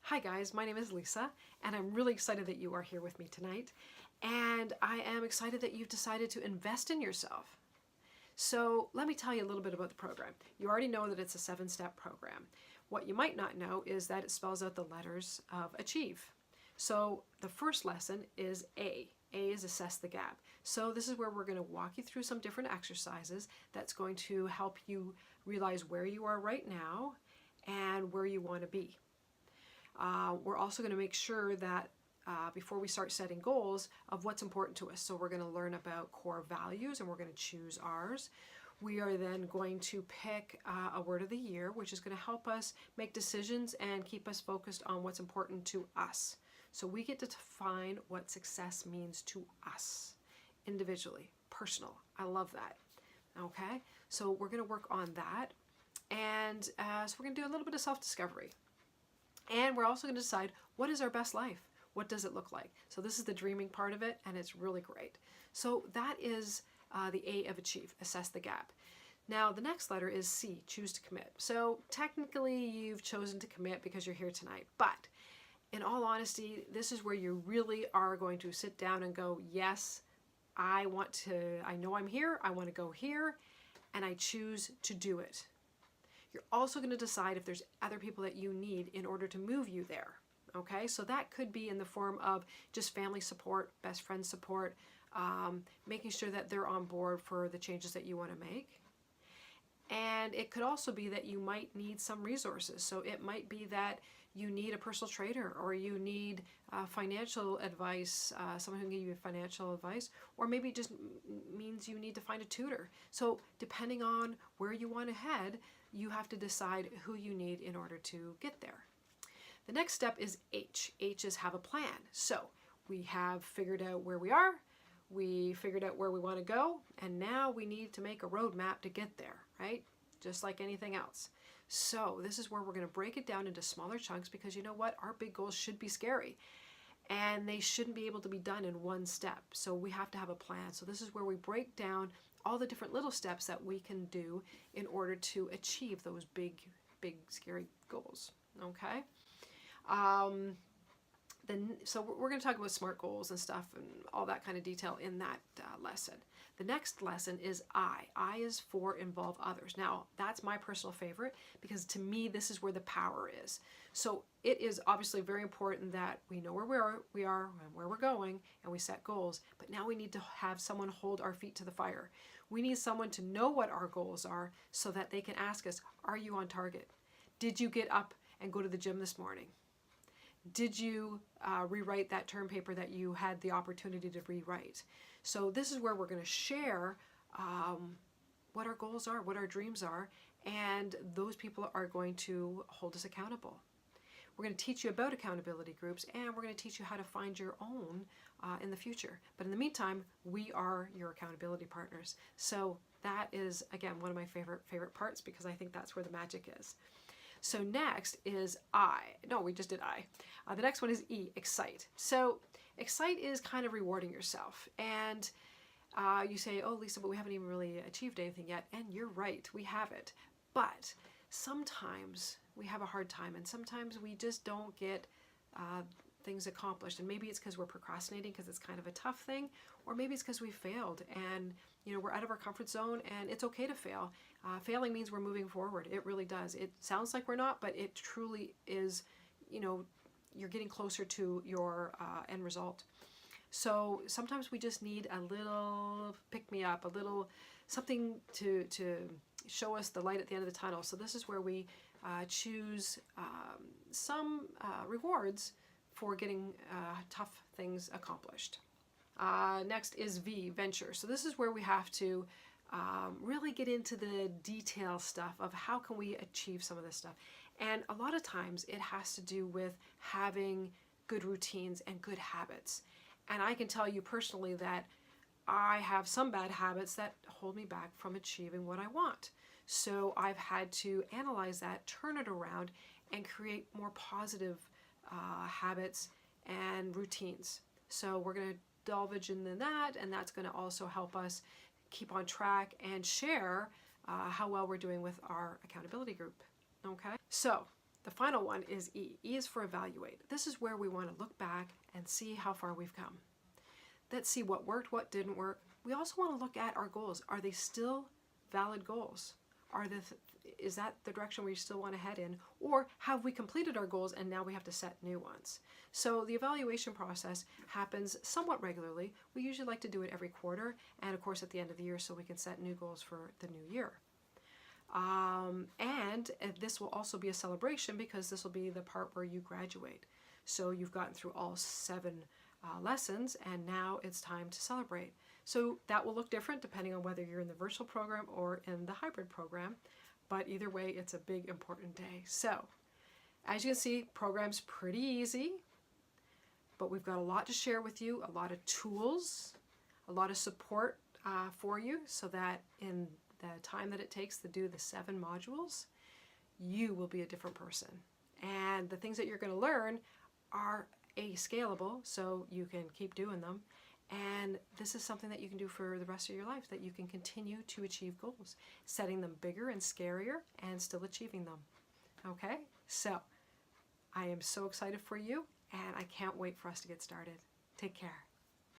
Hi guys, my name is Lisa and I'm really excited that you are here with me tonight, and I am excited that you've decided to invest in yourself. So let me tell you a little bit about the program. You already know that it's a 7-step program. What you might not know is that it spells out the letters of achieve. So the first lesson is A. A is assess the gap. So this is where we're going to walk you through some different exercises that's going to help you realize where you are right now and where you want to be. We're also going to make sure that before we start setting goals of what's important to us. So we're going to learn about core values and we're going to choose ours. We are then going to pick a word of the year, which is going to help us make decisions and keep us focused on what's important to us. So we get to define what success means to us individually, personal. I love that. Okay, so we're going to work on that. And so we're going to do a little bit of self-discovery. And we're also going to decide, what is our best life? What does it look like? So this is the dreaming part of it, and it's really great. So that is the A of achieve, assess the gap. Now the next letter is C, choose to commit. So technically you've chosen to commit because you're here tonight, but in all honesty, this is where you really are going to sit down and go, yes, I know I'm here, I want to go here, and I choose to do it. You're also going to decide if there's other people that you need in order to move you there. Okay, so that could be in the form of just family support, best friend support, making sure that they're on board for the changes that you want to make. And it could also be that you might need some resources. So it might be that you need a personal trainer, or you need financial advice, someone who can give you financial advice, or maybe it just means you need to find a tutor. So depending on where you want to head, you have to decide who you need in order to get there. The next step is H. H is have a plan. So we have figured out where we are, we figured out where we want to go, and now we need to make a roadmap to get there, right? Just like anything else. So this is where we're going to break it down into smaller chunks, because you know what? Our big goals should be scary and they shouldn't be able to be done in one step. So we have to have a plan. So this is where we break down all the different little steps that we can do in order to achieve those big, scary goals. Okay? So we're going to talk about SMART goals and stuff and all that kind of detail in that lesson. The next lesson is I. I is for involve others. Now, that's my personal favorite, because to me, this is where the power is. So it is obviously very important that we know where we are and where we're going, and we set goals. But now we need to have someone hold our feet to the fire. We need someone to know what our goals are so that they can ask us, are you on target? Did you get up and go to the gym this morning? Did you rewrite that term paper that you had the opportunity to rewrite? So this is where we're going to share what our goals are, what our dreams are, and those people are going to hold us accountable. We're going to teach you about accountability groups, and we're going to teach you how to find your own in the future. But in the meantime, we are your accountability partners. So that is, again, one of my favorite parts, because I think that's where the magic is. So next is I. No, we just did I. The next one is E, excite. So excite is kind of rewarding yourself. And you say, oh, Lisa, but we haven't even really achieved anything yet. And you're right, we haven't. But sometimes we have a hard time, and sometimes we just don't get things accomplished. And maybe it's because we're procrastinating because it's kind of a tough thing, or maybe it's because we failed and we're out of our comfort zone, and it's okay to fail. Failing means we're moving forward. It really does. It sounds like we're not, but it truly is. You're getting closer to your end result. So sometimes we just need a little pick-me-up, a little something to show us the light at the end of the tunnel. So this is where we choose some rewards for getting tough things accomplished. Next is V, venture. So this is where we have to really get into the detail stuff of how can we achieve some of this stuff. And a lot of times it has to do with having good routines and good habits. And I can tell you personally that I have some bad habits that hold me back from achieving what I want. So I've had to analyze that, turn it around, and create more positive habits and routines. So we're going to delve into that, and that's going to also help us keep on track and share how well we're doing with our accountability group. Okay, so The final one is E. E is for evaluate. This is where we want to look back and see how far we've come. Let's see what worked, what didn't work. We also want to look at our goals. Are they still valid goals? Is that the direction we still want to head in? Or have we completed our goals and now we have to set new ones? So the evaluation process happens somewhat regularly. We usually like to do it every quarter and of course at the end of the year so we can set new goals for the new year. And this will also be a celebration because this will be the part where you graduate. So you've gotten through all 7 lessons and now it's time to celebrate. So that will look different depending on whether you're in the virtual program or in the hybrid program. But either way, it's a big, important day. So as you can see, program's pretty easy, but we've got a lot to share with you, a lot of tools, a lot of support for you so that in the time that it takes to do the 7 modules, you will be a different person. And the things that you're going to learn are scalable, so you can keep doing them. And this is something that you can do for the rest of your life, that you can continue to achieve goals, setting them bigger and scarier and still achieving them. Okay? So I am so excited for you and I can't wait for us to get started. Take care.